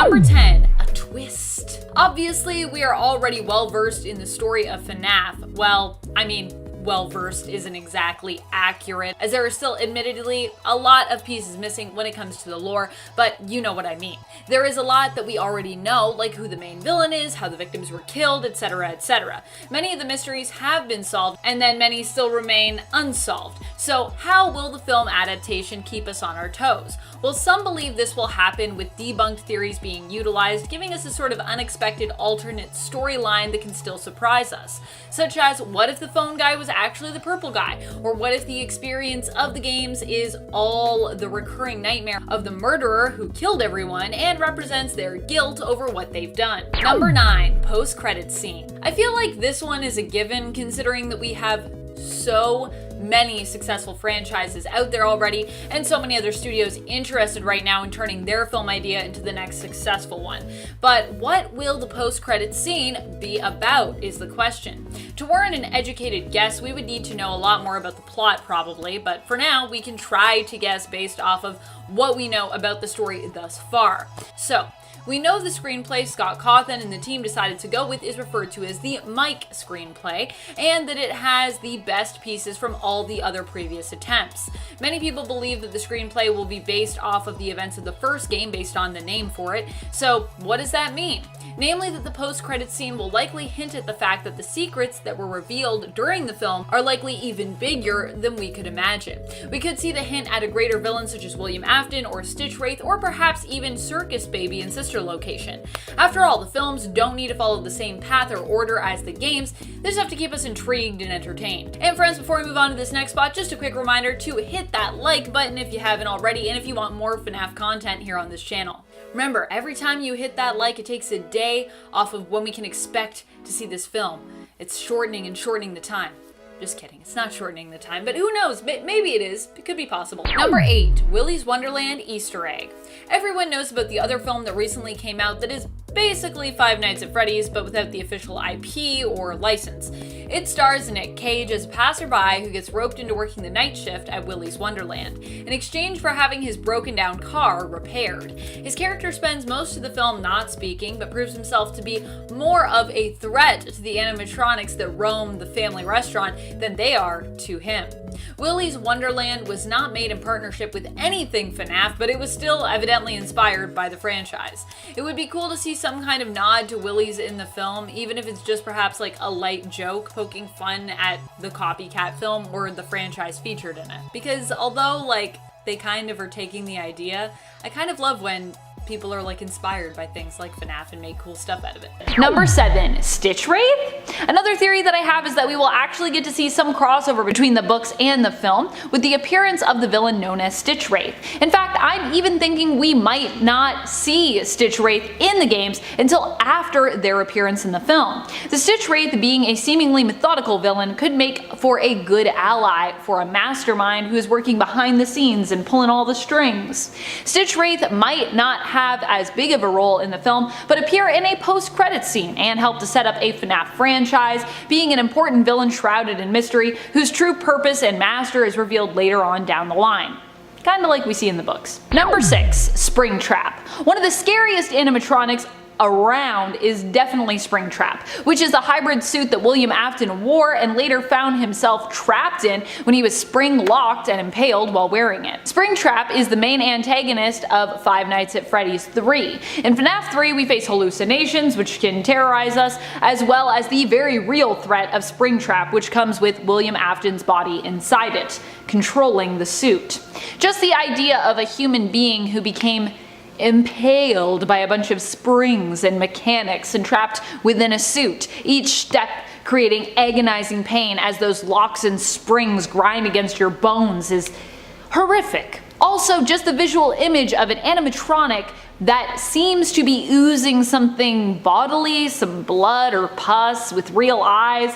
Number 10, a twist. Obviously, we are already well versed in the story of FNAF. Well versed isn't exactly accurate, as there are still admittedly a lot of pieces missing when it comes to the lore, but you know what I mean. There is a lot that we already know, like who the main villain is, how the victims were killed, etc, etc. Many of the mysteries have been solved, and then many still remain unsolved. So how will the film adaptation keep us on our toes? Well, some believe this will happen with debunked theories being utilized, giving us a sort of unexpected alternate storyline that can still surprise us. Such as, what if the phone guy was actually the purple guy? Or what if the experience of the games is all the recurring nightmare of the murderer who killed everyone and represents their guilt over what they've done? Number 9, post-credits scene. I feel like this one is a given considering that we have so many successful franchises out there already, and so many other studios interested right now in turning their film idea into the next successful one. But what will the post-credits scene be about is the question. To warrant an educated guess, we would need to know a lot more about the plot probably, but for now we can try to guess based off of what we know about the story thus far. So, we know the screenplay Scott Cawthon and the team decided to go with is referred to as the Mike screenplay, and that it has the best pieces from all the other previous attempts. Many people believe that the screenplay will be based off of the events of the first game based on the name for it. So what does that mean? Namely that the post-credits scene will likely hint at the fact that the secrets that were revealed during the film are likely even bigger than we could imagine. We could see the hint at a greater villain such as William Afton or Stitch Wraith, or perhaps even Circus Baby and Sister Location. After all, the films don't need to follow the same path or order as the games, they just have to keep us intrigued and entertained. And friends, before we move on to this next spot, just a quick reminder to hit that like button if you haven't already, and if you want more FNAF content here on this channel. Remember, every time you hit that like, it takes a day off of when we can expect to see this film. It's shortening the time. Just kidding, it's not shortening the time, but who knows, maybe it is, it could be possible. Number 8, Willy's Wonderland Easter egg. Everyone knows about the other film that recently came out that is basically Five Nights at Freddy's, but without the official IP or license. It stars Nick Cage as a passerby who gets roped into working the night shift at Willy's Wonderland, in exchange for having his broken down car repaired. His character spends most of the film not speaking, but proves himself to be more of a threat to the animatronics that roam the family restaurant than they are to him. Willy's Wonderland was not made in partnership with anything FNAF, but it was still evidently inspired by the franchise. It would be cool to see some kind of nod to Willy's in the film, even if it's just perhaps like a light joke poking fun at the copycat film or the franchise featured in it. Because although like they kind of are taking the idea, I kind of love when people are like inspired by things like FNAF and make cool stuff out of it. Number 7, Stitch Wraith? Another theory that I have is that we will actually get to see some crossover between the books and the film with the appearance of the villain known as Stitch Wraith. In fact, I'm even thinking we might not see Stitch Wraith in the games until after their appearance in the film. The Stitch Wraith, being a seemingly methodical villain, could make for a good ally for a mastermind who is working behind the scenes and pulling all the strings. Stitch Wraith might not have as big of a role in the film, but appear in a post-credits scene and help to set up a FNAF franchise, being an important villain shrouded in mystery whose true purpose and master is revealed later on down the line. Kinda like we see in the books. Number 6, Springtrap. One of the scariest animatronics around is definitely Springtrap, which is the hybrid suit that William Afton wore and later found himself trapped in when he was spring-locked and impaled while wearing it. Springtrap is the main antagonist of Five Nights at Freddy's 3. In FNAF 3 we face hallucinations which can terrorize us, as well as the very real threat of Springtrap, which comes with William Afton's body inside it, controlling the suit. Just the idea of a human being who became impaled by a bunch of springs and mechanics and trapped within a suit, each step creating agonizing pain as those locks and springs grind against your bones, is horrific. Also, just the visual image of an animatronic that seems to be oozing something bodily, some blood or pus with real eyes,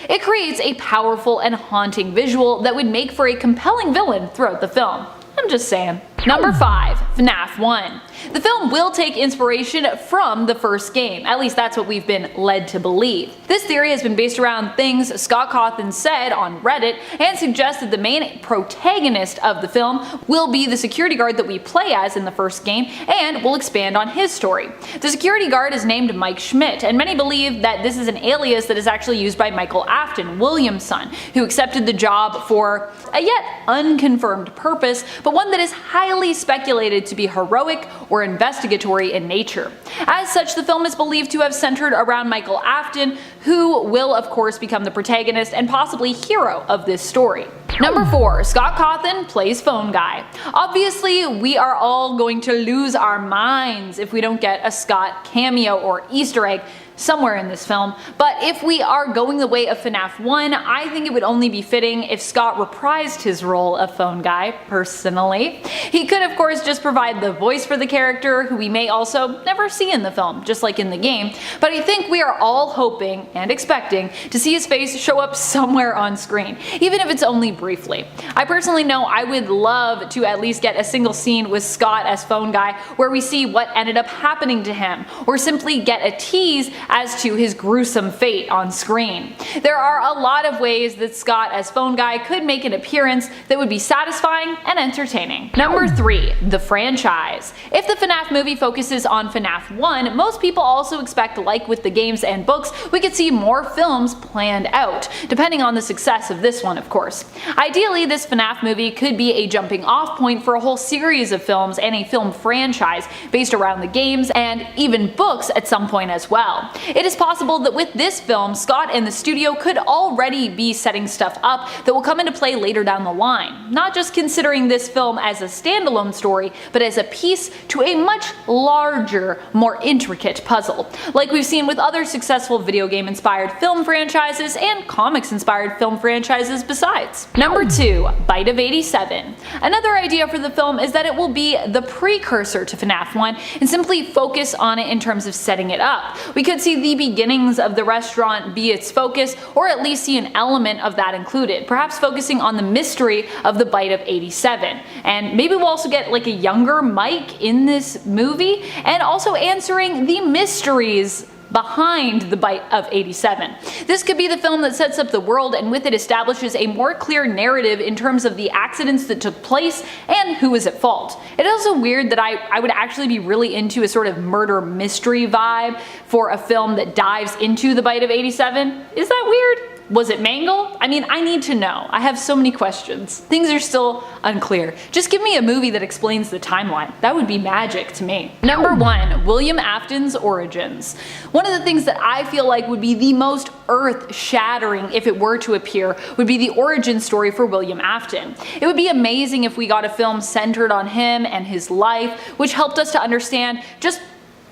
it creates a powerful and haunting visual that would make for a compelling villain throughout the film. I'm just saying. Number 5. FNAF 1. The film will take inspiration from the first game, at least that's what we've been led to believe. This theory has been based around things Scott Cawthon said on Reddit and suggests that the main protagonist of the film will be the security guard that we play as in the first game, and will expand on his story. The security guard is named Mike Schmidt, and many believe that this is an alias that is actually used by Michael Afton, William's son, who accepted the job for a yet unconfirmed purpose, but one that is highly speculated to be heroic or investigatory in nature. As such, the film is believed to have centered around Michael Afton, who will of course become the protagonist and possibly hero of this story. Number 4. Scott Cawthon plays Phone Guy. Obviously, we are all going to lose our minds if we don't get a Scott cameo or Easter egg somewhere in this film, but if we are going the way of FNAF 1, I think it would only be fitting if Scott reprised his role of Phone Guy, personally. He could of course just provide the voice for the character, who we may also never see in the film, just like in the game, but I think we are all hoping and expecting to see his face show up somewhere on screen, even if it's only briefly. I personally know I would love to at least get a single scene with Scott as Phone Guy where we see what ended up happening to him, or simply get a tease as to his gruesome fate on screen. There are a lot of ways that Scott as Phone Guy could make an appearance that would be satisfying and entertaining. Number 3. The franchise. If the FNAF movie focuses on FNAF 1, most people also expect, like with the games and books, we could see more films planned out, depending on the success of this one of course. Ideally, this FNAF movie could be a jumping off point for a whole series of films and a film franchise based around the games and even books at some point as well. It is possible that with this film, Scott and the studio could already be setting stuff up that will come into play later down the line, not just considering this film as a standalone story, but as a piece to a much larger, more intricate puzzle, like we've seen with other successful video game inspired film franchises and comics inspired film franchises besides. Number 2. Bite of 87. Another idea for the film is that it will be the precursor to FNAF 1 and simply focus on it in terms of setting it up. We could see the beginnings of the restaurant be its focus, or at least see an element of that included, perhaps focusing on the mystery of the Bite of 87. And maybe we'll also get like a younger Mike in this movie, and also answering the mysteries behind the Bite of 87. This could be the film that sets up the world and with it establishes a more clear narrative in terms of the accidents that took place and who is at fault. It is also weird that I would actually be really into a sort of murder mystery vibe for a film that dives into the Bite of 87. Is that weird? Was it Mangle? I mean, I need to know. I have so many questions. Things are still unclear. Just give me a movie that explains the timeline. That would be magic to me. Number 1. William Afton's origins. One of the things that I feel like would be the most earth-shattering if it were to appear would be the origin story for William Afton. It would be amazing if we got a film centered on him and his life, which helped us to understand just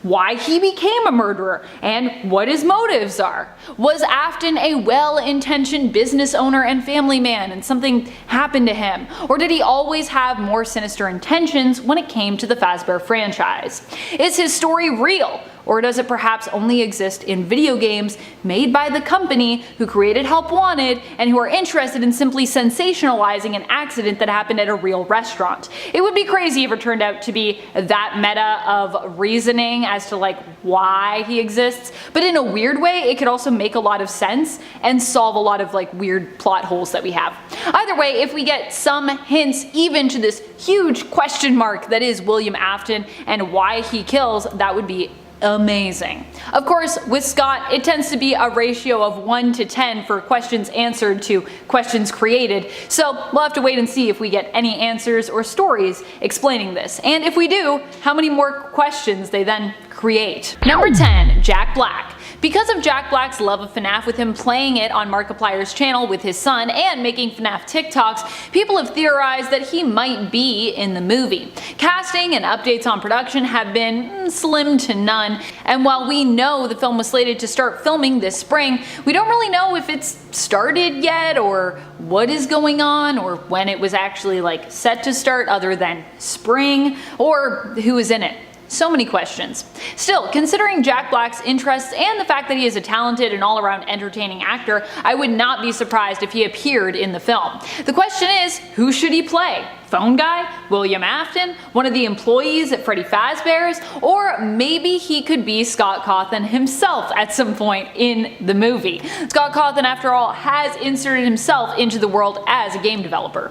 why he became a murderer and what his motives are. Was Afton a well-intentioned business owner and family man and something happened to him? Or did he always have more sinister intentions when it came to the Fazbear franchise? Is his story real? Or does it perhaps only exist in video games made by the company who created Help Wanted and who are interested in simply sensationalizing an accident that happened at a real restaurant? It would be crazy if it turned out to be that meta of reasoning as to like why he exists, but in a weird way it could also make a lot of sense and solve a lot of like weird plot holes that we have. Either way, if we get some hints even to this huge question mark that is William Afton and why he kills, that would be amazing. Of course, with Scott, it tends to be a ratio of 1 to 10 for questions answered to questions created, so we'll have to wait and see if we get any answers or stories explaining this, and if we do, how many more questions they then create. Number 10. Jack Black. Because of Jack Black's love of FNAF, with him playing it on Markiplier's channel with his son and making FNAF TikToks, people have theorized that he might be in the movie. Casting and updates on production have been slim to none, and while we know the film was slated to start filming this spring, we don't really know if it's started yet or what is going on or when it was actually like set to start other than spring or who is in it. So many questions. Still, considering Jack Black's interests and the fact that he is a talented and all-around entertaining actor, I would not be surprised if he appeared in the film. The question is, who should he play? Phone guy? William Afton? One of the employees at Freddy Fazbear's? Or maybe he could be Scott Cawthon himself at some point in the movie. Scott Cawthon, after all, has inserted himself into the world as a game developer.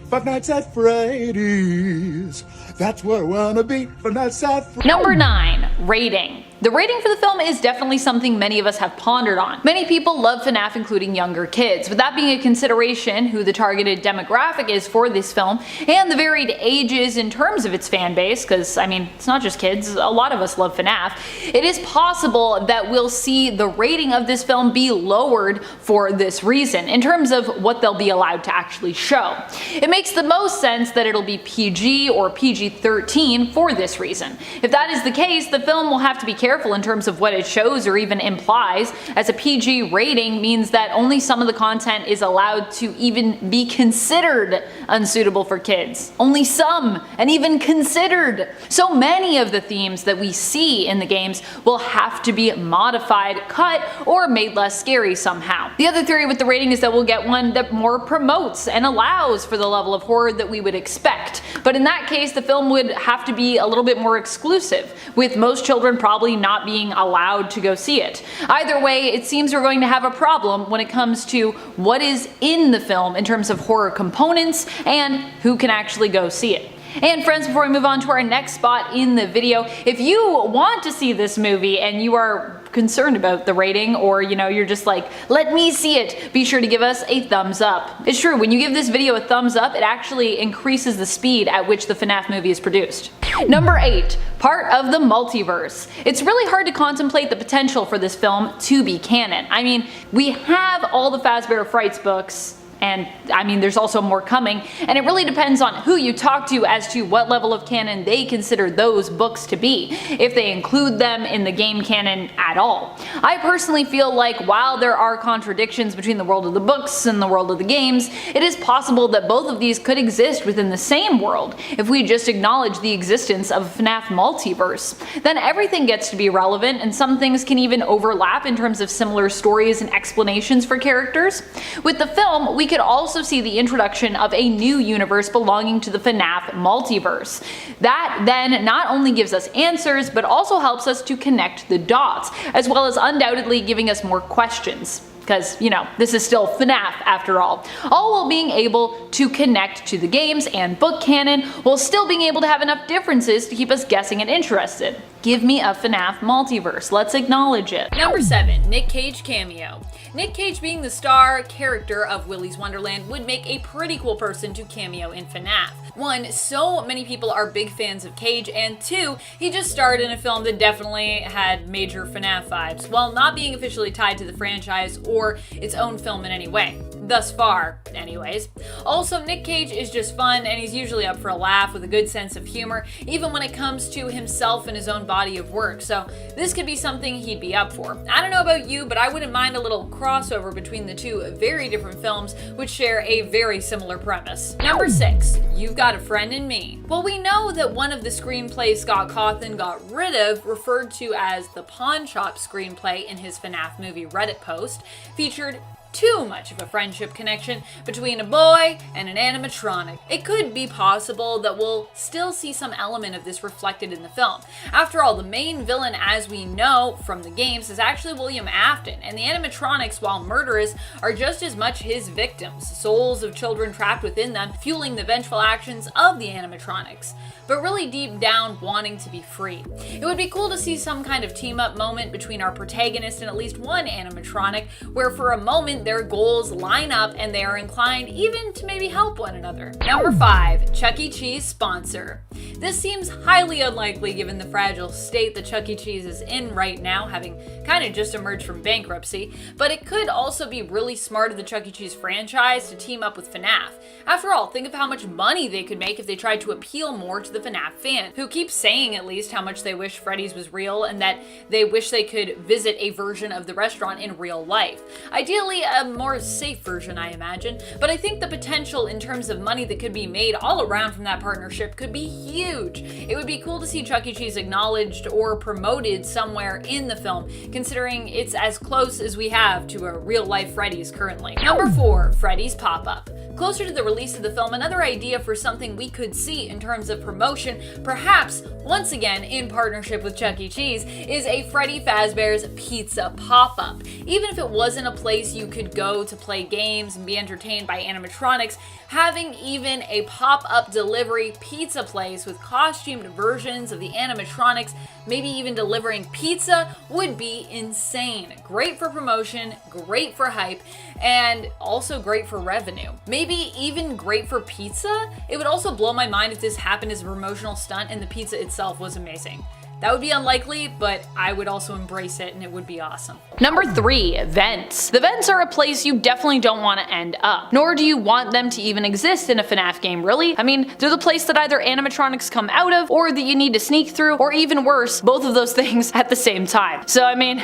Five Nights at Freddy's. That's where I wanna be. Five Nights at Freddy's. Number 9. Rating. The rating for the film is definitely something many of us have pondered on. Many people love FNAF, including younger kids. With that being a consideration, who the targeted demographic is for this film, and the varied ages in terms of its fan base, because I mean, it's not just kids, a lot of us love FNAF, it is possible that we'll see the rating of this film be lowered for this reason, in terms of what they'll be allowed to actually show. It makes the most sense that it'll be PG or PG-13 for this reason. If that is the case, the film will have to be careful in terms of what it shows or even implies, as a PG rating means that only some of the content is allowed to even be considered unsuitable for kids. Only some, and even considered. So many of the themes that we see in the games will have to be modified, cut, or made less scary somehow. The other theory with the rating is that we'll get one that more promotes and allows for the level of horror that we would expect. But in that case, the film would have to be a little bit more exclusive, with most children probably not being allowed to go see it. Either way, it seems we're going to have a problem when it comes to what is in the film in terms of horror components and who can actually go see it. And friends, before we move on to our next spot in the video, if you want to see this movie and you are concerned about the rating, or you're just like, let me see it, be sure to give us a thumbs up. It's true, when you give this video a thumbs up, it actually increases the speed at which the FNAF movie is produced. Number 8. Part of the multiverse. It's really hard to contemplate the potential for this film to be canon. I mean, we have all the Fazbear Frights books, and I mean, there's also more coming, and it really depends on who you talk to as to what level of canon they consider those books to be, if they include them in the game canon at all. I personally feel like while there are contradictions between the world of the books and the world of the games, it is possible that both of these could exist within the same world if we just acknowledge the existence of a FNAF multiverse. Then everything gets to be relevant, and some things can even overlap in terms of similar stories and explanations for characters. With the film, we could also see the introduction of a new universe belonging to the FNAF multiverse. That then not only gives us answers, but also helps us to connect the dots, as well as undoubtedly giving us more questions. Because, this is still FNAF after all while being able to connect to the games and book canon, while still being able to have enough differences to keep us guessing and interested. Give me a FNAF multiverse, let's acknowledge it. Number 7. Nick Cage cameo. Nick Cage being the star character of Willy's Wonderland would make a pretty cool person to cameo in FNAF. 1, so many people are big fans of Cage, and 2, he just starred in a film that definitely had major FNAF vibes, while not being officially tied to the franchise or its own film in any way. Thus far, anyways. Also, Nick Cage is just fun, and he's usually up for a laugh with a good sense of humor, even when it comes to himself and his own body of work, so this could be something he'd be up for. I don't know about you, but I wouldn't mind a little crossover between the two very different films which share a very similar premise. Number 6. You've Got a Friend in Me. Well, we know that one of the screenplays Scott Cawthon got rid of, referred to as the Pawn Shop screenplay in his FNAF movie Reddit post, featured too much of a friendship connection between a boy and an animatronic. It could be possible that we'll still see some element of this reflected in the film. After all, the main villain, as we know from the games, is actually William Afton, and the animatronics, while murderous, are just as much his victims, souls of children trapped within them, fueling the vengeful actions of the animatronics, but really deep down wanting to be free. It would be cool to see some kind of team-up moment between our protagonist and at least one animatronic, where for a moment their goals line up and they are inclined even to maybe help one another. Number 5. Chuck E. Cheese sponsor. This seems highly unlikely given the fragile state that Chuck E. Cheese is in right now, having kind of just emerged from bankruptcy, but it could also be really smart of the Chuck E. Cheese franchise to team up with FNAF. After all, think of how much money they could make if they tried to appeal more to the FNAF fan, who keep saying at least how much they wish Freddy's was real and that they wish they could visit a version of the restaurant in real life. Ideally, a more safe version, I imagine, but I think the potential in terms of money that could be made all around from that partnership could be huge. It would be cool to see Chuck E. Cheese acknowledged or promoted somewhere in the film, considering it's as close as we have to a real-life Freddy's currently. Number 4, Freddy's Pop-Up. Closer to the release of the film, another idea for something we could see in terms of promotion, perhaps once again in partnership with Chuck E. Cheese, is a Freddy Fazbear's Pizza Pop-Up. Even if it wasn't a place you could go to play games and be entertained by animatronics, having even a pop-up delivery pizza place with costumed versions of the animatronics, maybe even delivering pizza, would be insane. Great for promotion, great for hype, and also great for revenue. Maybe even great for pizza? It would also blow my mind if this happened as a promotional stunt and the pizza itself was amazing. That would be unlikely, but I would also embrace it and it would be awesome. Number 3, vents. The vents are a place you definitely don't want to end up, nor do you want them to even exist in a FNAF game, really. I mean, they're the place that either animatronics come out of, or that you need to sneak through, or even worse, both of those things at the same time. So I mean,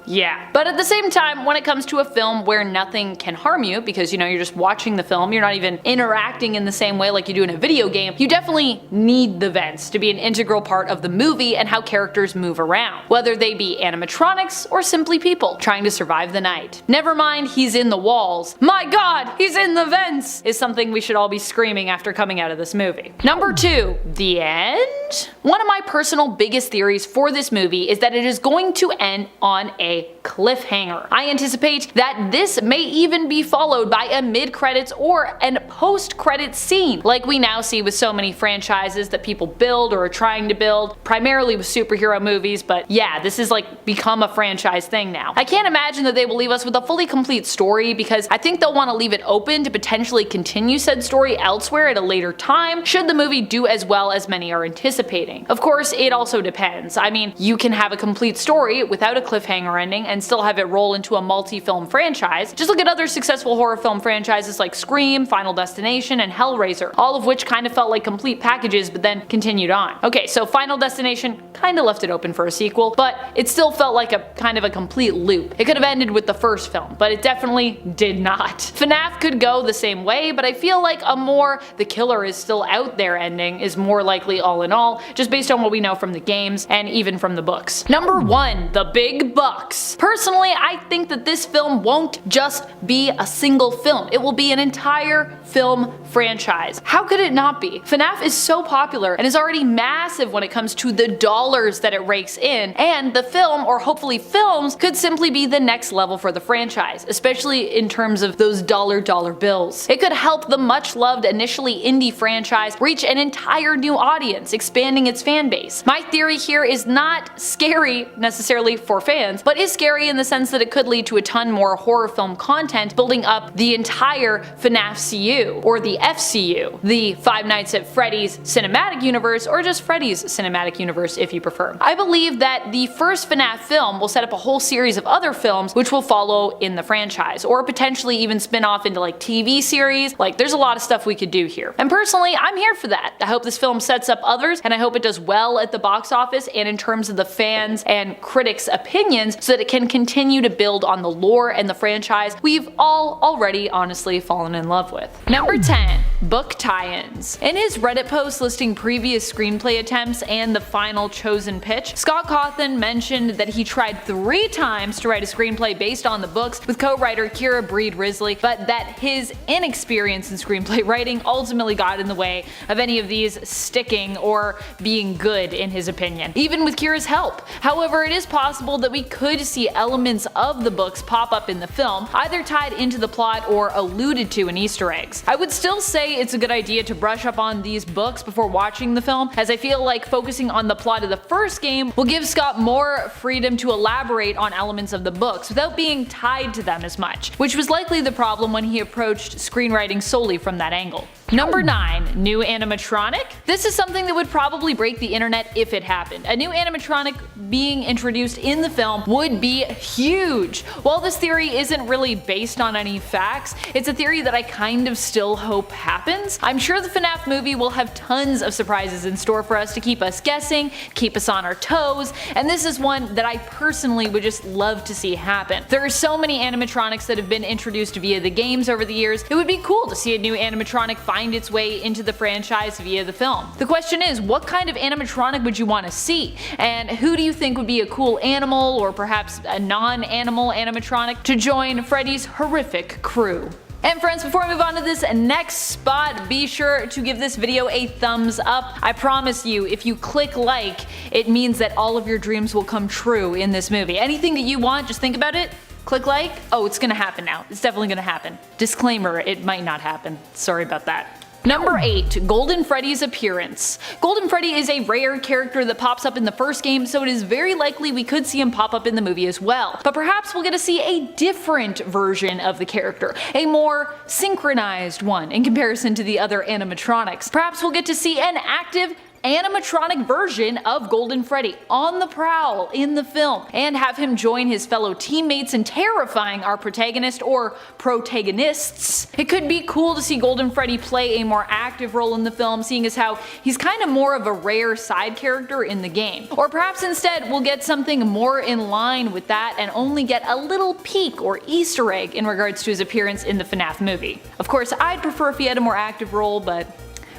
yeah. But at the same time, when it comes to a film where nothing can harm you, because you're just watching the film, you're not even interacting in the same way like you do in a video game, you definitely need the vents to be an integral part of the movie and how characters move around, whether they be animatronics or simply people trying to survive the night. Never mind he's in the walls. My god, he's in the vents! Is something we should all be screaming after coming out of this movie. Number 2, the end? One of my personal biggest theories for this movie is that it is going to end on a cliffhanger. I anticipate that this may even be followed by a mid-credits or an post-credits scene, like we now see with so many franchises that people build or are trying to build, primarily with superhero movies, but yeah, this is like become a franchise thing now. I can't imagine that they will leave us with a fully complete story, because I think they'll want to leave it open to potentially continue said story elsewhere at a later time, should the movie do as well as many are anticipating. Of course, it also depends. I mean, you can have a complete story without a cliffhanger ending and still have it roll into a multi-film franchise. Just look at other successful horror film franchises like Scream, Final Destination, and Hellraiser, all of which kind of felt like complete packages but then continued on. Okay, so Final Destination kind of left it open for a sequel, but it still felt like a kind of a complete loop. It could have ended with the first film, but it definitely did not. FNAF could go the same way, but I feel like a more the killer is still out there ending is more likely all in all, just based on what we know from the games and even from the books. Number 1, the big bucks. Personally, I think that this film won't just be a single film. It will be an entire film franchise. How could it not be? FNAF is so popular and is already massive when it comes to the dollars that it rakes in, and the film, or hopefully films, could simply be the next level for the franchise, especially in terms of those dollar bills. It could help the much loved initially indie franchise reach an entire new audience, expanding its fan base. My theory here is not scary necessarily for fans, but is scary in the sense that it could lead to a ton more horror film content building up the entire FNAF CU, or the FCU, the Five Nights at Freddy's cinematic universe, or just Freddy's cinematic universe if you prefer. I believe that the first FNAF film will set up a whole series of other films which will follow in the franchise, or potentially even spin off into like TV series. Like, there's a lot of stuff we could do here. And personally, I'm here for that. I hope this film sets up others, and I hope it does well at the box office and in terms of the fans and critics' opinions, so that it can continue to build on the lore and the franchise we've all already honestly fallen in love with. Number 10. Book tie-ins. In his Reddit post listing previous screenplay attempts and the final chosen pitch, Scott Cawthon mentioned that he tried 3 times to write a screenplay based on the books with co-writer Kira Breed Risley, but that his inexperience in screenplay writing ultimately got in the way of any of these sticking or being good in his opinion, even with Kira's help. However, it is possible that we could see elements of the books pop up in the film, either tied into the plot or alluded to in Easter eggs. I would still say it's a good idea to brush up on these books before watching the film, as I feel like focusing on the plot of the first game will give Scott more freedom to elaborate on elements of the books without being tied to them as much, which was likely the problem when he approached screenwriting solely from that angle. Number 9. New animatronic? This is something that would probably break the internet if it happened. A new animatronic being introduced in the film would be huge. While this theory isn't really based on any facts, it's a theory that I kind of still hope happens. I'm sure the FNAF movie will have tons of surprises in store for us to keep us guessing, keep us on our toes, and this is one that I personally would just love to see happen. There are so many animatronics that have been introduced via the games over the years, it would be cool to see a new animatronic find its way into the franchise via the film. The question is, what kind of animatronic would you want to see? And who do you think would be a cool animal, or perhaps a non-animal animatronic, to join Freddy's horrific crew? And friends, before I move on to this next spot, be sure to give this video a thumbs up. I promise you, if you click like, it means that all of your dreams will come true in this movie. Anything that you want, just think about it, click like. Oh, it's gonna happen now. It's definitely gonna happen. Disclaimer, it might not happen. Sorry about that. Number 8. Golden Freddy's appearance. Golden Freddy is a rare character that pops up in the first game, so it is very likely we could see him pop up in the movie as well. But perhaps we'll get to see a different version of the character, a more synchronized one in comparison to the other animatronics. Perhaps we'll get to see an active animatronic version of Golden Freddy on the prowl in the film, and have him join his fellow teammates in terrifying our protagonist or protagonists. It could be cool to see Golden Freddy play a more active role in the film, seeing as how he's kind of more of a rare side character in the game. Or perhaps instead we'll get something more in line with that and only get a little peek or Easter egg in regards to his appearance in the FNAF movie. Of course, I'd prefer if he had a more active role, but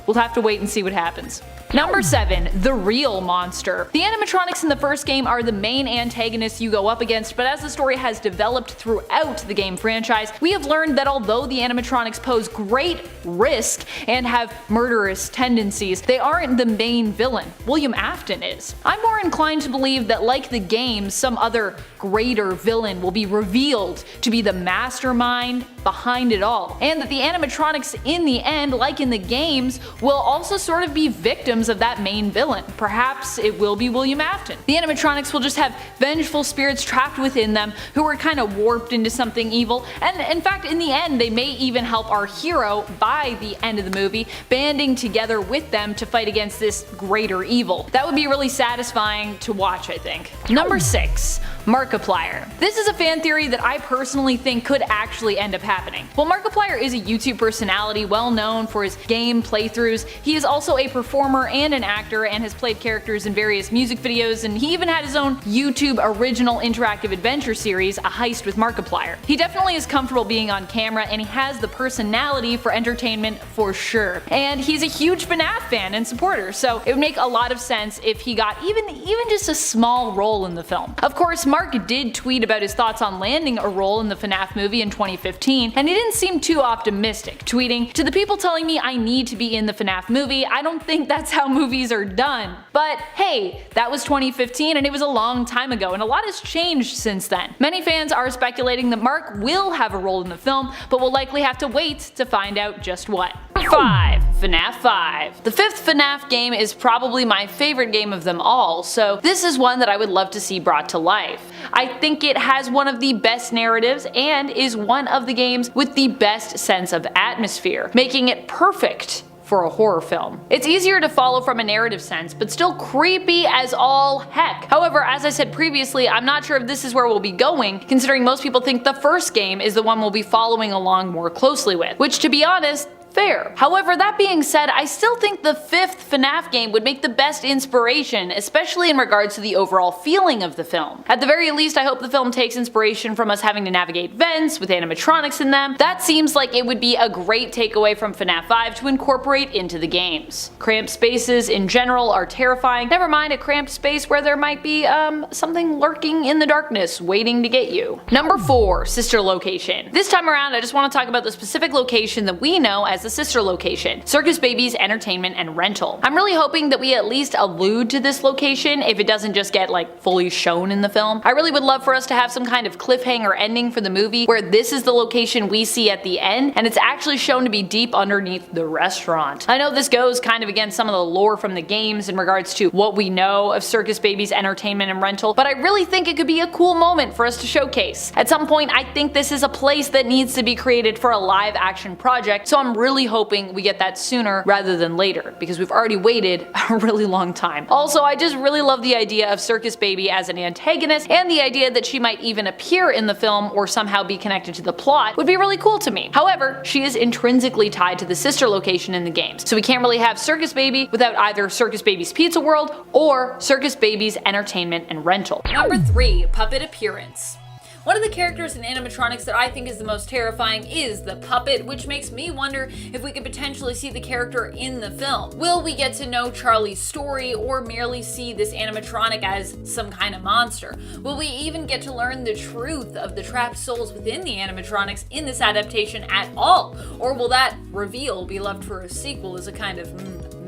we'll have to wait and see what happens. Number 7. The real monster. The animatronics in the first game are the main antagonists you go up against, but as the story has developed throughout the game franchise, we have learned that although the animatronics pose great risk and have murderous tendencies, they aren't the main villain. William Afton is. I'm more inclined to believe that, like the game, some other greater villain will be revealed to be the mastermind behind it all, and that the animatronics in the end, like in the games, will also sort of be victims of that main villain. Perhaps it will be William Afton. The animatronics will just have vengeful spirits trapped within them who are kind of warped into something evil, and in fact in the end they may even help our hero by the end of the movie, banding together with them to fight against this greater evil. That would be really satisfying to watch, I think. Number 6. Markiplier. This is a fan theory that I personally think could actually end up happening. While Markiplier is a YouTube personality well known for his game playthroughs, he is also a performer and an actor and has played characters in various music videos, and he even had his own YouTube original interactive adventure series, A Heist with Markiplier. He definitely is comfortable being on camera, and he has the personality for entertainment for sure. And he's a huge FNAF fan and supporter, so it would make a lot of sense if he got even just a small role in the film. Of course, Mark did tweet about his thoughts on landing a role in the FNAF movie in 2015, and he didn't seem too optimistic, tweeting, "To the people telling me I need to be in the FNAF movie, I don't think that's how movies are done." But hey, that was 2015 and it was a long time ago, and a lot has changed since then. Many fans are speculating that Mark will have a role in the film, but we'll likely have to wait to find out just what. 5. FNAF 5. The 5th FNAF game is probably my favorite game of them all, so this is one that I would love to see brought to life. I think it has one of the best narratives and is one of the games with the best sense of atmosphere, making it perfect for a horror film. It's easier to follow from a narrative sense, but still creepy as all heck. However, as I said previously, I'm not sure if this is where we'll be going, considering most people think the first game is the one we'll be following along more closely with, which, to be honest, fair. However, that being said, I still think the 5th FNAF game would make the best inspiration, especially in regards to the overall feeling of the film. At the very least, I hope the film takes inspiration from us having to navigate vents with animatronics in them. That seems like it would be a great takeaway from FNAF 5 to incorporate into the games. Cramped spaces in general are terrifying, never mind a cramped space where there might be something lurking in the darkness waiting to get you. Number 4. Sister location. This time around, I just want to talk about the specific location that we know as the sister location, Circus Baby's Entertainment and Rental. I'm really hoping that we at least allude to this location if it doesn't just get like fully shown in the film. I really would love for us to have some kind of cliffhanger ending for the movie where this is the location we see at the end and it's actually shown to be deep underneath the restaurant. I know this goes kind of against some of the lore from the games in regards to what we know of Circus Baby's Entertainment and Rental, but I really think it could be a cool moment for us to showcase. At some point, I think this is a place that needs to be created for a live action project, so I'm really really hoping we get that sooner rather than later, because we've already waited a really long time. Also, I just really love the idea of Circus Baby as an antagonist, and the idea that she might even appear in the film or somehow be connected to the plot would be really cool to me. However, she is intrinsically tied to the sister location in the games, so we can't really have Circus Baby without either Circus Baby's Pizza World or Circus Baby's Entertainment and Rental. Number 3. Puppet appearance. One of the characters in animatronics that I think is the most terrifying is the puppet, which makes me wonder if we could potentially see the character in the film. Will we get to know Charlie's story, or merely see this animatronic as some kind of monster? Will we even get to learn the truth of the trapped souls within the animatronics in this adaptation at all? Or will that reveal be left for a sequel as a kind of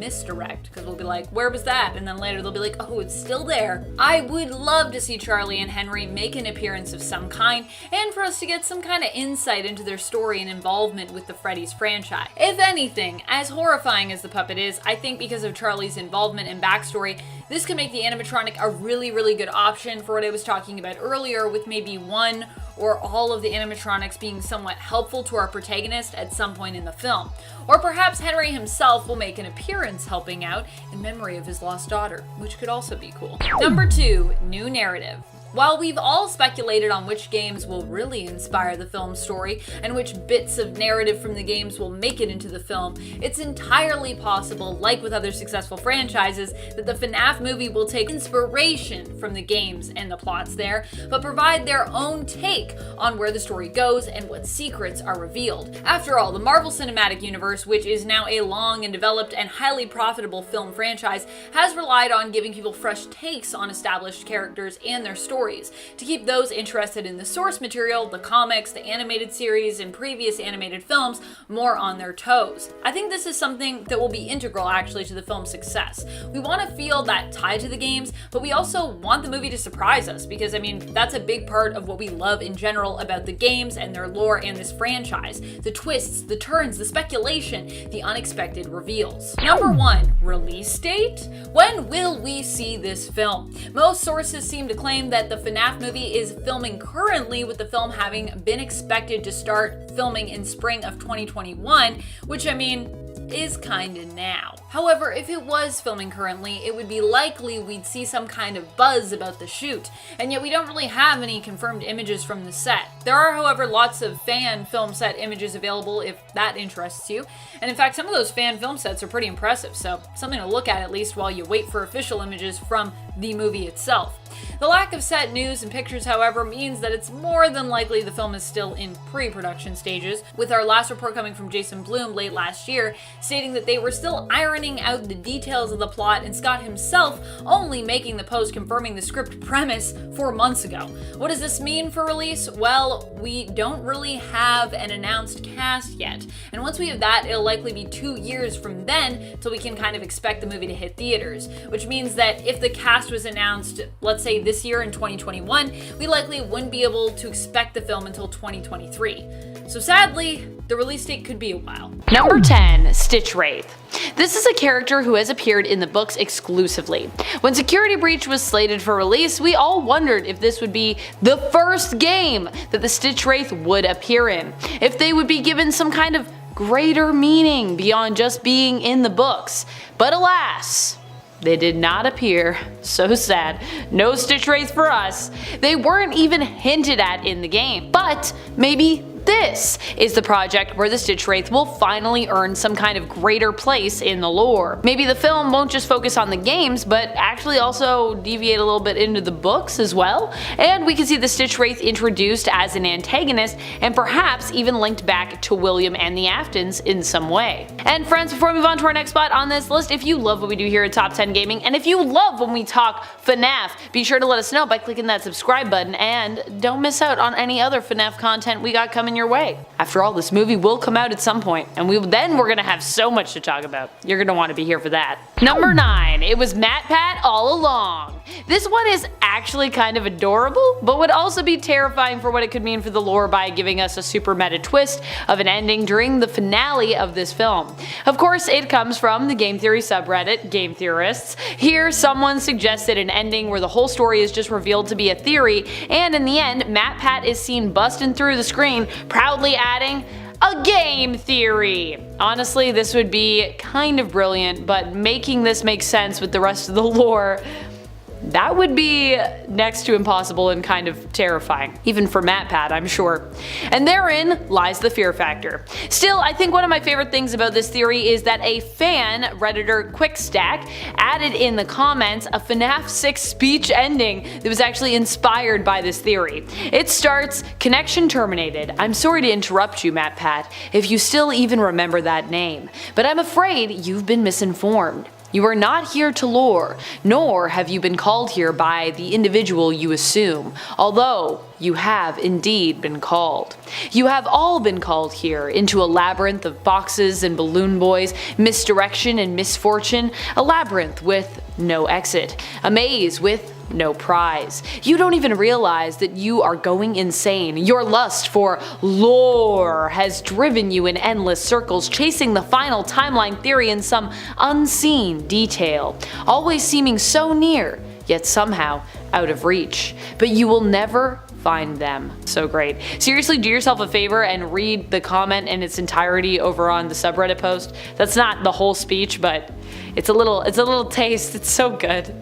misdirect, because we'll be like, where was that? And then later they'll be like, oh, it's still there. I would love to see Charlie and Henry make an appearance of some kind, and for us to get some kind of insight into their story and involvement with the Freddy's franchise. If anything, as horrifying as the puppet is, I think because of Charlie's involvement and backstory, this could make the animatronic a really, really good option for what I was talking about earlier, with maybe one or all of the animatronics being somewhat helpful to our protagonist at some point in the film. Or perhaps Henry himself will make an appearance helping out in memory of his lost daughter, which could also be cool. Number 2, new narrative. While we've all speculated on which games will really inspire the film's story and which bits of narrative from the games will make it into the film, it's entirely possible, like with other successful franchises, that the FNAF movie will take inspiration from the games and the plots there, but provide their own take on where the story goes and what secrets are revealed. After all, the Marvel Cinematic Universe, which is now a long and developed and highly profitable film franchise, has relied on giving people fresh takes on established characters and their stories, to keep those interested in the source material, the comics, the animated series, and previous animated films more on their toes. I think this is something that will be integral actually to the film's success. We want to feel that tie to the games, but we also want the movie to surprise us, because I mean, that's a big part of what we love in general about the games and their lore and this franchise. The twists, the turns, the speculation, the unexpected reveals. Number 1, release date? When will we see this film? Most sources seem to claim that the FNAF movie is filming currently, with the film having been expected to start filming in spring of 2021, which I mean, is kinda now. However, if it was filming currently, it would be likely we'd see some kind of buzz about the shoot, and yet we don't really have any confirmed images from the set. There are, however, lots of fan film set images available if that interests you, and in fact some of those fan film sets are pretty impressive, so something to look at least while you wait for official images from the movie itself. The lack of set news and pictures, however, means that it's more than likely the film is still in pre-production stages, with our last report coming from Jason Blum late last year, stating that they were still ironing out the details of the plot, and Scott himself only making the post confirming the script premise 4 months ago. What does this mean for release? Well, we don't really have an announced cast yet, and once we have that, it'll likely be 2 years from then till we can kind of expect the movie to hit theaters, which means that if the cast was announced, let's say this year in 2021, we likely wouldn't be able to expect the film until 2023. So sadly, the release date could be a while. Number 10, Stitch Wraith. This is a character who has appeared in the books exclusively. When Security Breach was slated for release, we all wondered if this would be the first game that the Stitch Wraith would appear in, if they would be given some kind of greater meaning beyond just being in the books. But alas, they did not appear. So sad. No Stitch Wraith for us. They weren't even hinted at in the game. But maybe this is the project where the Stitch Wraith will finally earn some kind of greater place in the lore. Maybe the film won't just focus on the games, but actually also deviate a little bit into the books as well, and we can see the Stitch Wraith introduced as an antagonist, and perhaps even linked back to William and the Aftons in some way. And friends, before we move on to our next spot on this list, if you love what we do here at Top 10 Gaming, and if you love when we talk FNAF, be sure to let us know by clicking that subscribe button, and don't miss out on any other FNAF content we got coming your way. After all, this movie will come out at some point, and we're gonna have so much to talk about. You're gonna want to be here for that. Number 9, it was matpat all along. This one is actually kind of adorable, but would also be terrifying for what it could mean for the lore by giving us a super meta twist of an ending during the finale of this film. Of course, it comes from the game theory subreddit, Game Theorists. Here, someone suggested an ending where the whole story is just revealed to be a theory, and in the end, matpat is seen busting through the screen, proudly adding, a game theory. Honestly, this would be kind of brilliant, but making this make sense with the rest of the lore, that would be next to impossible and kind of terrifying. Even for matpat, I'm sure. And therein lies the fear factor. Still, I think one of my favorite things about this theory is that a fan, Redditor Quickstack, added in the comments a FNAF 6 speech ending that was actually inspired by this theory. It starts, "Connection terminated. I'm sorry to interrupt you, matpat, if you still even remember that name. But I'm afraid you've been misinformed. You are not here to lure, nor have you been called here by the individual you assume, although you have indeed been called. You have all been called here into a labyrinth of boxes and balloon boys, misdirection and misfortune, a labyrinth with no exit, a maze with no prize. You don't even realize that you are going insane. Your lust for lore has driven you in endless circles, chasing the final timeline theory in some unseen detail, always seeming so near, yet somehow out of reach. But you will never find them." So great. Seriously, do yourself a favor and read the comment in its entirety over on the subreddit post. That's not the whole speech, but it's a little taste. It's so good.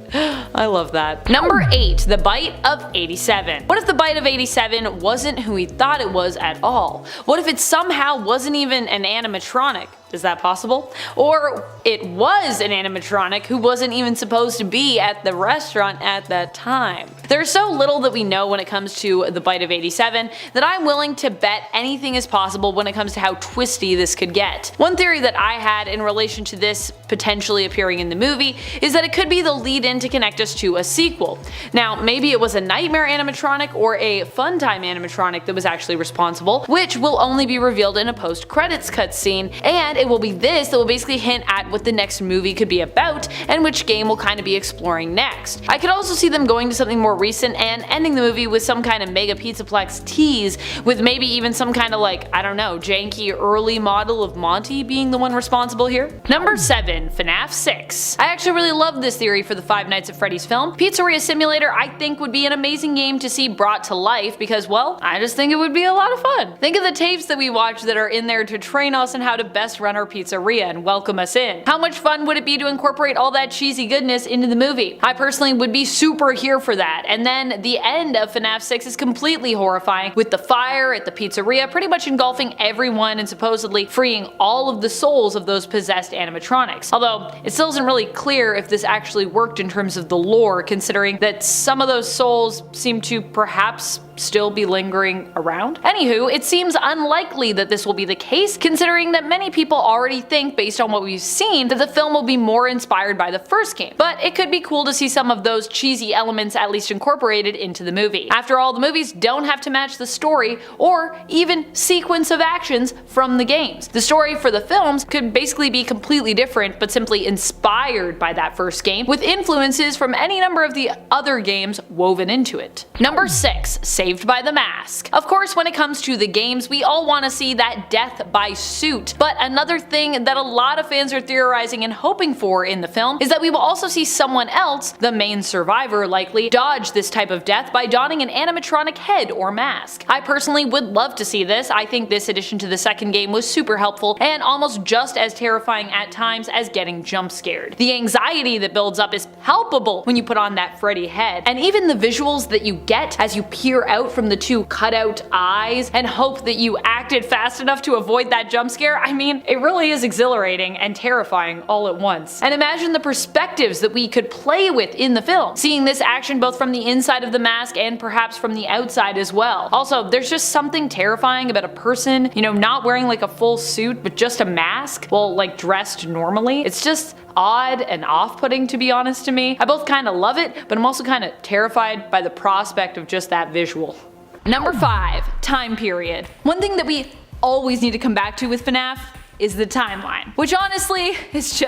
I love that. Number 8, the bite of 87. What if the bite of 87 wasn't who we thought it was at all? What if it somehow wasn't even an animatronic? Is that possible? Or it was an animatronic who wasn't even supposed to be at the restaurant at that time. There's so little that we know when it comes to the bite of 87 that I'm willing to bet anything is possible when it comes to how twisty this could get. One theory that I had in relation to this potentially appearing in the movie is that it could be the lead-in to connect us to a sequel. Now, maybe it was a nightmare animatronic or a funtime animatronic that was actually responsible, which will only be revealed in a post-credits cutscene, and it will be this that will basically hint at what the next movie could be about and which game we'll kind of be exploring next. I could also see them going to something more recent and ending the movie with some kind of mega pizzaplex tease, with maybe even some kind of I don't know, janky early model of Monty being the one responsible here. Number 7, FNAF 6. I actually really love this theory for the Five Nights at Freddy's film. Pizzeria Simulator I think would be an amazing game to see brought to life because, well, I just think it would be a lot of fun. Think of the tapes that we watch that are in there to train us on how to best run our pizzeria and welcome us in. How much fun would it be to incorporate all that cheesy goodness into the movie? I personally would be super here for that. And then the end of FNAF 6 is completely horrifying, with the fire at the pizzeria pretty much engulfing everyone and supposedly freeing all of the souls of those possessed animatronics. Although it still isn't really clear if this actually worked in terms of the lore, considering that some of those souls seem to perhaps still be lingering around. Anywho, it seems unlikely that this will be the case, considering that many people already think, based on what we've seen, that the film will be more inspired by the first game. But it could be cool to see some of those cheesy elements at least incorporated into the movie. After all, the movies don't have to match the story or even sequence of actions from the games. The story for the films could basically be completely different, but simply inspired by that first game, with influences from any number of the other games woven into it. Number 6, Saved by the Mask. Of course, when it comes to the games, we all want to see that death by suit, but another thing that a lot of fans are theorizing and hoping for in the film is that we will also see someone else, the main survivor likely, dodge this type of death by donning an animatronic head or mask. I personally would love to see this. I think this addition to the second game was super helpful and almost just as terrifying at times as getting jump scared. The anxiety that builds up is palpable when you put on that Freddy head, and even the visuals that you get as you peer out from the two cutout eyes and hope that you acted fast enough to avoid that jump scare, I mean, it really is exhilarating and terrifying all at once. And imagine the perspectives that we could play with in the film, seeing this action both from the inside of the mask and perhaps from the outside as well. Also, there's just something terrifying about a person, not wearing a full suit but just a mask, well, dressed normally. It's just odd and off-putting, to be honest, to me. I both kind of love it, but I'm also kind of terrified by the prospect of just that visual. Number 5, time period. One thing that we always need to come back to with FNAF is the timeline, which honestly it's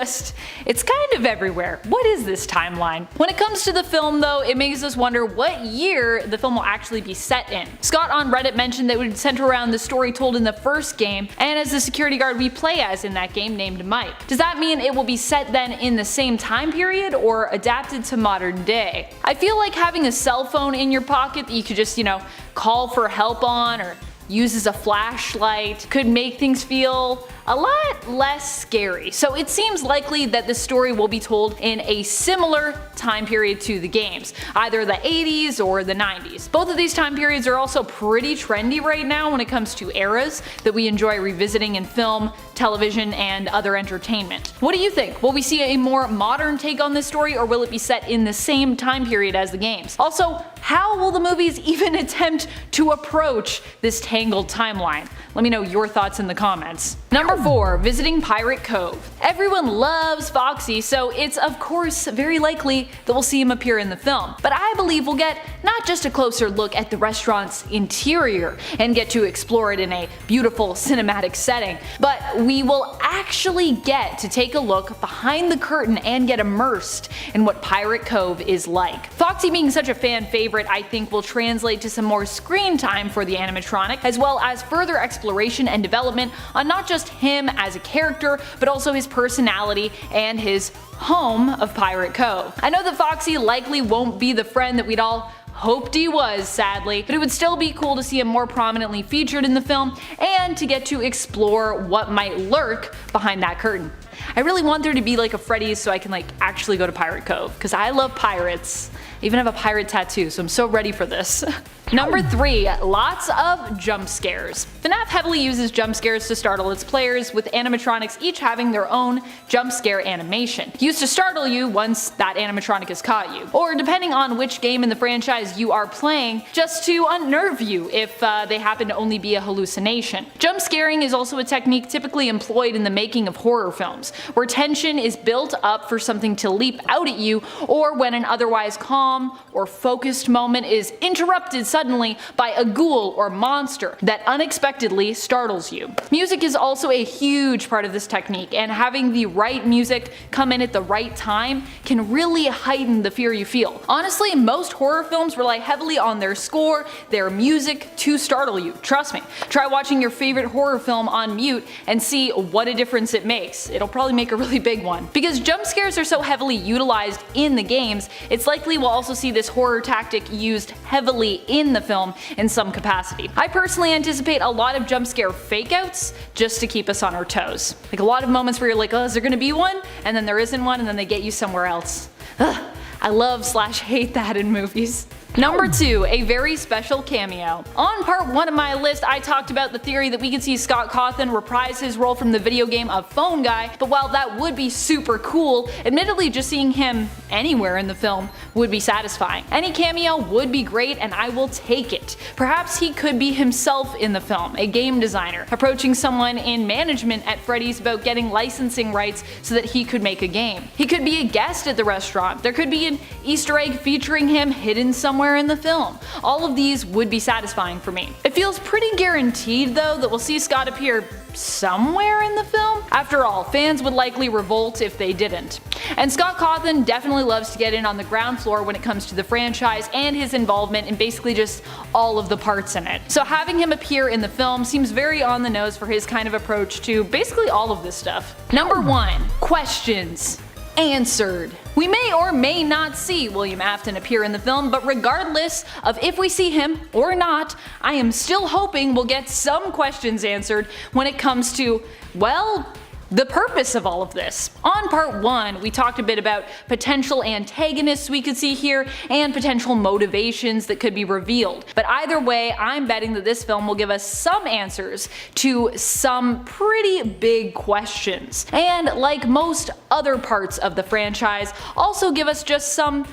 kind of everywhere. What is this timeline? When it comes to the film though, it makes us wonder what year the film will actually be set in. Scott on Reddit mentioned that it would center around the story told in the first game and as the security guard we play as in that game named Mike. Does that mean it will be set then in the same time period or adapted to modern day? I feel like having a cell phone in your pocket that you could just, call for help on, or uses a flashlight, could make things feel a lot less scary. So it seems likely that the story will be told in a similar time period to the games, either the 80s or the 90s. Both of these time periods are also pretty trendy right now when it comes to eras that we enjoy revisiting in film, television, and other entertainment. What do you think? Will we see a more modern take on this story, or will it be set in the same time period as the games? Also, how will the movies even attempt to approach this tangled timeline? Let me know your thoughts in the comments. Number 4. Visiting Pirate Cove. Everyone loves Foxy, so it's of course very likely that we'll see him appear in the film. But I believe we'll get not just a closer look at the restaurant's interior and get to explore it in a beautiful cinematic setting, but we will actually get to take a look behind the curtain and get immersed in what Pirate Cove is like. Foxy being such a fan favorite, I think will translate to some more screen time for the animatronic, as well as further exploration and development on not just him as a character, but also his personality and his home of Pirate Cove. I know that Foxy likely won't be the friend that we'd all hoped he was, sadly, but it would still be cool to see him more prominently featured in the film and to get to explore what might lurk behind that curtain. I really want there to be like a Freddy's so I can actually go to Pirate Cove, because I love pirates. I even have a pirate tattoo, so I'm so ready for this. Number 3. Lots of jump scares. FNAF heavily uses jump scares to startle its players, with animatronics each having their own jump scare animation, used to startle you once that animatronic has caught you, or depending on which game in the franchise you are playing, just to unnerve you if they happen to only be a hallucination. Jump scaring is also a technique typically employed in the making of horror films, where tension is built up for something to leap out at you, or when an otherwise calm or focused moment is interrupted suddenly by a ghoul or monster that unexpectedly startles you. Music is also a huge part of this technique, and having the right music come in at the right time can really heighten the fear you feel. Honestly, most horror films rely heavily on their score, their music to startle you. Trust me. Try watching your favorite horror film on mute and see what a difference it makes. It'll probably make a really big one. Because jump scares are so heavily utilized in the games, it's likely we'll also see this horror tactic used heavily in the film in some capacity. I personally anticipate a lot of jump scare fakeouts just to keep us on our toes. Like a lot of moments where you're like, oh, is there gonna be one? And then there isn't one, and then they get you somewhere else. Ugh, I love/hate that in movies. Number 2. A very special cameo. On part 1 of my list, I talked about the theory that we could see Scott Cawthon reprise his role from the video game of Phone Guy, but while that would be super cool, admittedly just seeing him anywhere in the film would be satisfying. Any cameo would be great, and I will take it. Perhaps he could be himself in the film, a game designer, approaching someone in management at Freddy's about getting licensing rights so that he could make a game. He could be a guest at the restaurant. There could be an Easter egg featuring him hidden somewhere in the film. All of these would be satisfying for me. It feels pretty guaranteed though that we'll see Scott appear somewhere in the film. After all, fans would likely revolt if they didn't. And Scott Cawthon definitely loves to get in on the ground floor when it comes to the franchise and his involvement in basically just all of the parts in it. So having him appear in the film seems very on the nose for his kind of approach to basically all of this stuff. Number 1. Questions answered. We may or may not see William Afton appear in the film, but regardless of if we see him or not, I am still hoping we'll get some questions answered when it comes to, well, the purpose of all of this. On part 1, we talked a bit about potential antagonists we could see here and potential motivations that could be revealed. But either way, I'm betting that this film will give us some answers to some pretty big questions. And like most other parts of the franchise, also give us just some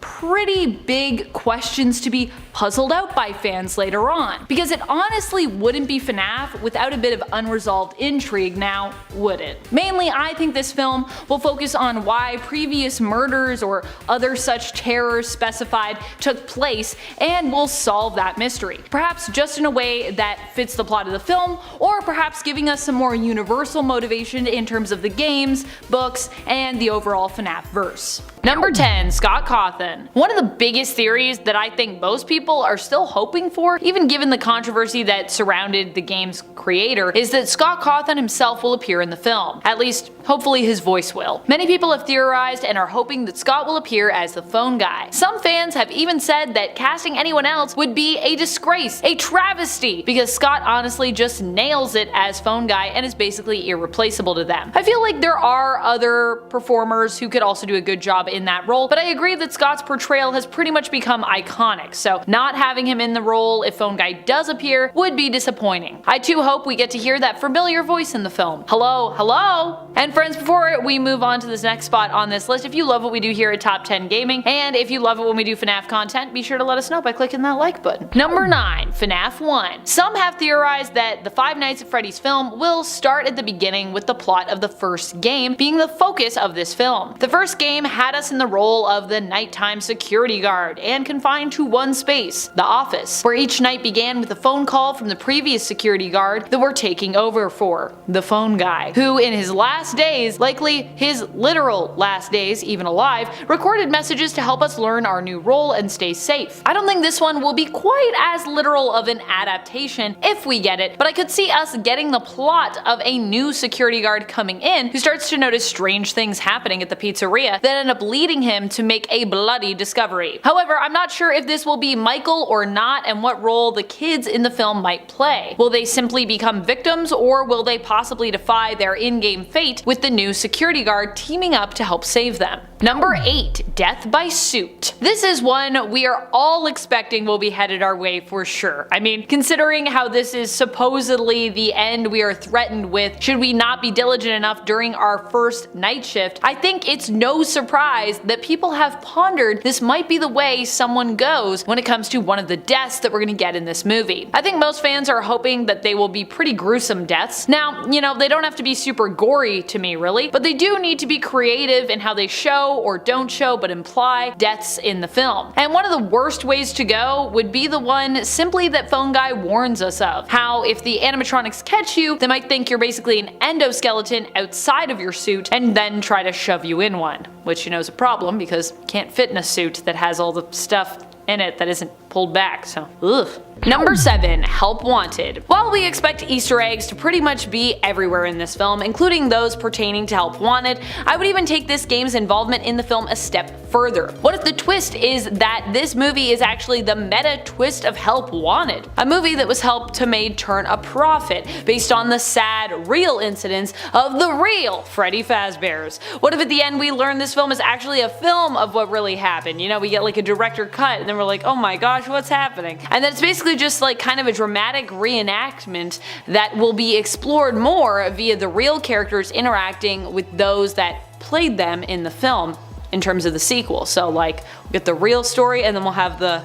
pretty big questions to be puzzled out by fans later on. Because it honestly wouldn't be FNAF without a bit of unresolved intrigue, now would it? Mainly, I think this film will focus on why previous murders or other such terrors specified took place, and will solve that mystery. Perhaps just in a way that fits the plot of the film, or perhaps giving us some more universal motivation in terms of the games, books, and the overall FNAF verse. Number 10. Scott Cawthon. One of the biggest theories that I think most people are still hoping for, even given the controversy that surrounded the game's creator, is that Scott Cawthon himself will appear in the film. At least Hopefully his voice will. Many people have theorized and are hoping that Scott will appear as the phone guy. Some fans have even said that casting anyone else would be a disgrace, a travesty, because Scott honestly just nails it as phone guy and is basically irreplaceable to them. I feel like there are other performers who could also do a good job in that role, but I agree that Scott's portrayal has pretty much become iconic, so not having him in the role if phone guy does appear would be disappointing. I too hope we get to hear that familiar voice in the film. Hello, hello! And friends, before we move on to this next spot on this list, if you love what we do here at Top 10 Gaming, and if you love it when we do FNAF content, be sure to let us know by clicking that like button. Number 9. FNAF 1. Some have theorized that the Five Nights at Freddy's film will start at the beginning with the plot of the first game being the focus of this film. The first game had us in the role of the nighttime security guard and confined to one space, the office, where each night began with a phone call from the previous security guard that we're taking over for, the phone guy, who in his last days, likely his literal last days, even alive, recorded messages to help us learn our new role and stay safe. I don't think this one will be quite as literal of an adaptation if we get it, but I could see us getting the plot of a new security guard coming in who starts to notice strange things happening at the pizzeria that end up leading him to make a bloody discovery. However, I'm not sure if this will be Michael or not and what role the kids in the film might play. Will they simply become victims, or will they possibly defy their in-game fate with the new security guard teaming up to help save them? Number 8. Death by Suit. This is one we are all expecting will be headed our way for sure. I mean, considering how this is supposedly the end we are threatened with should we not be diligent enough during our first night shift, I think it's no surprise that people have pondered this might be the way someone goes when it comes to one of the deaths that we're gonna get in this movie. I think most fans are hoping that they will be pretty gruesome deaths. Now, you know, they don't have to be super gory to me really, but they do need to be creative in how they show or don't show but imply deaths in the film. And one of the worst ways to go would be the one simply that phone guy warns us of. How if the animatronics catch you, they might think you're basically an endoskeleton outside of your suit and then try to shove you in one. Which, you know, is a problem because you can't fit in a suit that has all the stuff in it that isn't pulled back, so ugh. Number 7. Help Wanted. While we expect Easter eggs to pretty much be everywhere in this film, including those pertaining to Help Wanted, I would even take this game's involvement in the film a step further. What if the twist is that this movie is actually the meta twist of Help Wanted? A movie that was helped to made turn a profit based on the sad, real incidents of the real Freddy Fazbear's. What if at the end we learn this film is actually a film of what really happened? You know, we get like a director cut and then we're like, oh my gosh, what's happening? And then it's basically just like kind of a dramatic reenactment that will be explored more via the real characters interacting with those that played them in the film in terms of the sequel. So like we'll get the real story and then we'll have the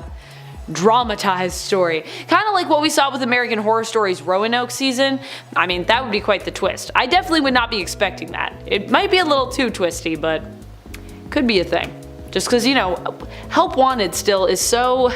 dramatized story. Kind of like what we saw with American Horror Story's Roanoke season. I mean, that would be quite the twist. I definitely would not be expecting that. It might be a little too twisty, but could be a thing. Just because, you know, Help Wanted still is so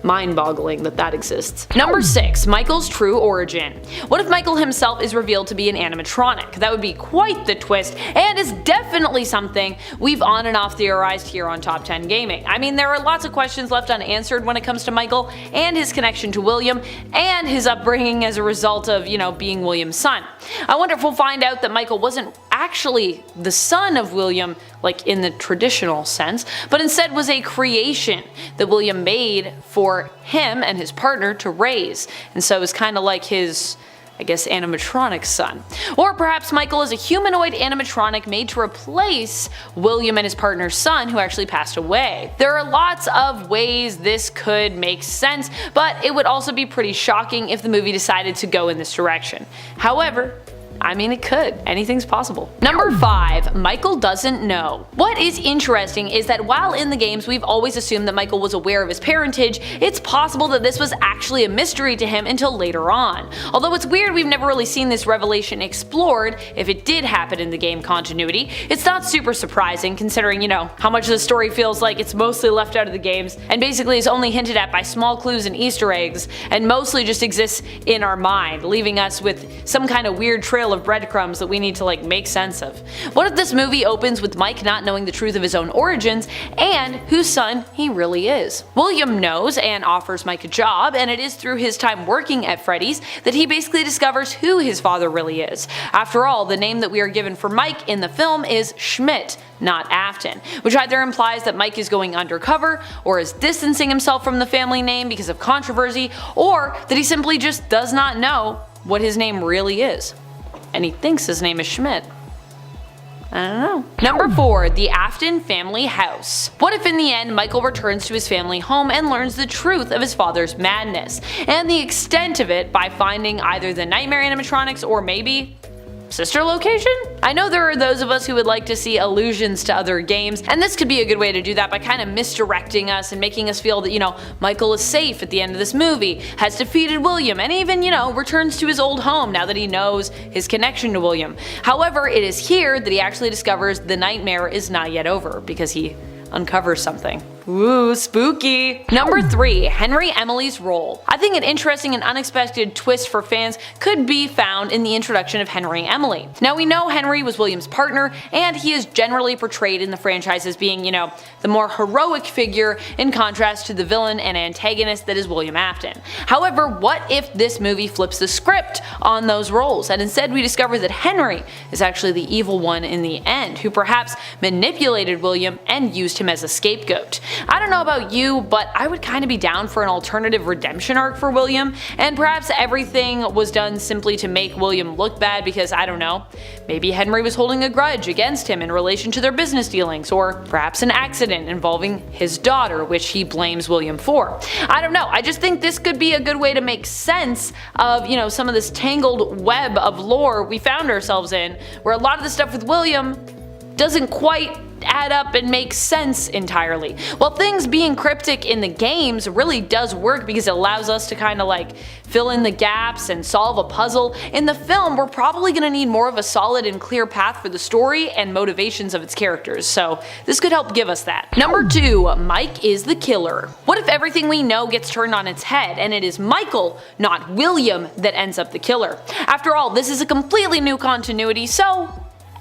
mind-boggling that exists. Number 6. Michael's true origin. What if Michael himself is revealed to be an animatronic? That would be quite the twist, and is definitely something we've on and off theorized here on Top 10 Gaming. I mean, there are lots of questions left unanswered when it comes to Michael and his connection to William and his upbringing as a result of, you know, being William's son. I wonder if we'll find out that Michael wasn't actually the son of William, like in the traditional sense, but instead was a creation that William made for him and his partner to raise, and so it was kind of like his, I guess, animatronic son. Or perhaps Michael is a humanoid animatronic made to replace William and his partner's son who actually passed away. There are lots of ways this could make sense, but it would also be pretty shocking if the movie decided to go in this direction. However, I mean, it could. Anything's possible. Number 5. Michael doesn't know. What is interesting is that while in the games we've always assumed that Michael was aware of his parentage, it's possible that this was actually a mystery to him until later on. Although it's weird we've never really seen this revelation explored, if it did happen in the game continuity, it's not super surprising considering, you know, how much the story feels like it's mostly left out of the games and basically is only hinted at by small clues and Easter eggs and mostly just exists in our mind, leaving us with some kind of weird trail of breadcrumbs that we need to make sense of. What if this movie opens with Mike not knowing the truth of his own origins and whose son he really is? William knows and offers Mike a job, and it is through his time working at Freddy's that he basically discovers who his father really is. After all, the name that we are given for Mike in the film is Schmidt, not Afton, which either implies that Mike is going undercover, or is distancing himself from the family name because of controversy, or that he simply just does not know what his name really is, and he thinks his name is Schmidt. I don't know. Number 4. The Afton family house. What if in the end Michael returns to his family home and learns the truth of his father's madness, and the extent of it by finding either the nightmare animatronics or maybe sister location? I know there are those of us who would like to see allusions to other games, and this could be a good way to do that by kind of misdirecting us and making us feel that, Michael is safe at the end of this movie, has defeated William, and even, returns to his old home now that he knows his connection to William. However, it is here that he actually discovers the nightmare is not yet over, because he uncovers something. Ooh, spooky. Number 3. Henry Emily's role. I think an interesting and unexpected twist for fans could be found in the introduction of Henry Emily. Now we know Henry was William's partner, and he is generally portrayed in the franchise as being, the more heroic figure in contrast to the villain and antagonist that is William Afton. However, what if this movie flips the script on those roles, and instead we discover that Henry is actually the evil one in the end, who perhaps manipulated William and used him as a scapegoat? I don't know about you, but I would kind of be down for an alternative redemption arc for William, and perhaps everything was done simply to make William look bad because, I don't know, maybe Henry was holding a grudge against him in relation to their business dealings, or perhaps an accident involving his daughter, which he blames William for. I don't know, I just think this could be a good way to make sense of, some of this tangled web of lore we found ourselves in, where a lot of the stuff with William doesn't quite add up and make sense entirely. While things being cryptic in the games really does work because it allows us to kind of fill in the gaps and solve a puzzle, in the film we're probably going to need more of a solid and clear path for the story and motivations of its characters, so this could help give us that. Number 2. Mike is the killer. What if everything we know gets turned on its head and it is Michael, not William, that ends up the killer? After all, this is a completely new continuity, so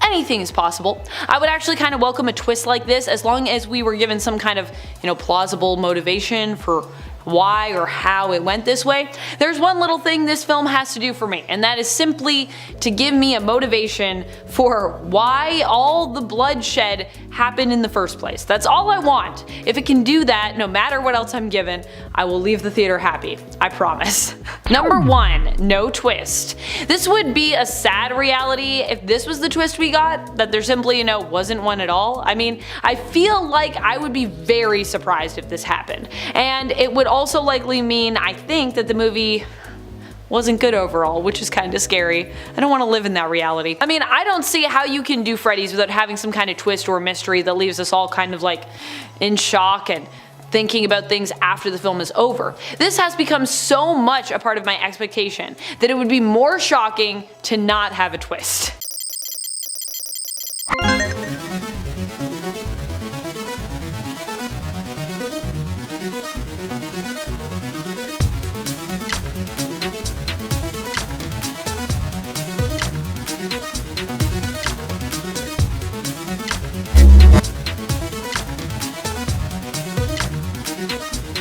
anything is possible. I would actually kind of welcome a twist like this as long as we were given some kind of, plausible motivation for why or how it went this way. There's one little thing this film has to do for me, and that is simply to give me a motivation for why all the bloodshed happened in the first place. That's all I want. If it can do that, no matter what else I'm given, I will leave the theater happy. I promise. Number 1. No twist. This would be a sad reality if this was the twist we got, that there simply, wasn't one at all. I mean, I feel like I would be very surprised if this happened. And it would also likely mean, I think, that the movie wasn't good overall, which is kind of scary. I don't want to live in that reality. I mean, I don't see how you can do Freddy's without having some kind of twist or mystery that leaves us all kind of in shock and thinking about things after the film is over. This has become so much a part of my expectation that it would be more shocking to not have a twist.